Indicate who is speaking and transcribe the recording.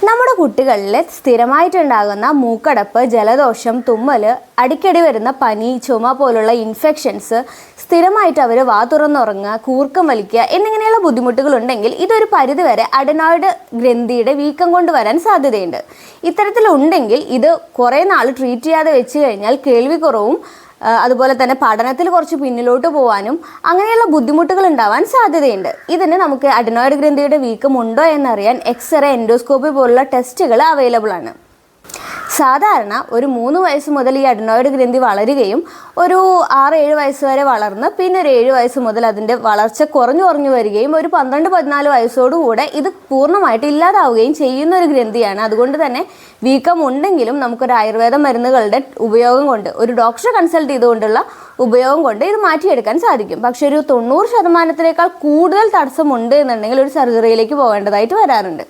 Speaker 1: നമ്മുടെ കുട്ടികളിൽ സ്ഥിരമായിട്ടുണ്ടാകുന്ന മൂക്കടപ്പ്, ജലദോഷം, തുമ്മൽ, അടിക്കടി വരുന്ന പനി, ചുമ പോലുള്ള ഇൻഫെക്ഷൻസ്, സ്ഥിരമായിട്ട് അവർ വാ തുറന്നുറങ്ങുക, കൂർക്കം വലിക്കുക എന്നിങ്ങനെയുള്ള ബുദ്ധിമുട്ടുകളുണ്ടെങ്കിൽ ഇതൊരു പരിധിവരെ അഡനോയിഡ് ഗ്രന്ഥിയുടെ വീക്കം കൊണ്ടുവരാൻ സാധ്യതയുണ്ട്. ഇത്തരത്തിലുണ്ടെങ്കിൽ ഇത് കുറേ നാൾ ട്രീറ്റ് ചെയ്യാതെ വെച്ച് കഴിഞ്ഞാൽ കേൾവിക്കുറവും അതുപോലെ തന്നെ പഠനത്തിൽ കുറച്ച് പിന്നിലോട്ട് പോകാനും അങ്ങനെയുള്ള ബുദ്ധിമുട്ടുകൾ ഉണ്ടാവാൻ സാധ്യതയുണ്ട്. ഇതിന് നമുക്ക് അഡനോയിഡ് ഗ്രന്ഥിയുടെ വീക്കം ഉണ്ടോ എന്നറിയാൻ എക്സ്റേ, എൻഡോസ്കോപ്പി പോലുള്ള ടെസ്റ്റുകൾ അവൈലബിൾ ആണ്. സാധാരണ ഒരു 3 വയസ്സ് മുതൽ ഈ അഡനോയിഡ് ഗ്രന്ഥി വളരുകയും ഒരു 6-7 വയസ്സ് വരെ വളർന്ന് പിന്നെ ഒരു 7 വയസ്സ് മുതൽ അതിൻ്റെ വളർച്ച കുറഞ്ഞു വരികയും ഒരു 12-14 വയസ്സോടുകൂടെ ഇത് പൂർണ്ണമായിട്ട് ഇല്ലാതാവുകയും ചെയ്യുന്ന ഒരു ഗ്രന്ഥിയാണ്. അതുകൊണ്ട് തന്നെ വീക്കം ഉണ്ടെങ്കിലും നമുക്കൊരു ആയുർവേദ മരുന്നുകളുടെ ഉപയോഗം കൊണ്ട്, ഒരു ഡോക്ടറെ കൺസൾട്ട് ചെയ്തുകൊണ്ടുള്ള ഉപയോഗം കൊണ്ട് ഇത് മാറ്റിയെടുക്കാൻ സാധിക്കും. പക്ഷെ ഒരു 90% കൂടുതൽ തടസ്സമുണ്ട് എന്നുണ്ടെങ്കിൽ ഒരു സർജറിയിലേക്ക് പോകേണ്ടതായിട്ട് വരാറുണ്ട്.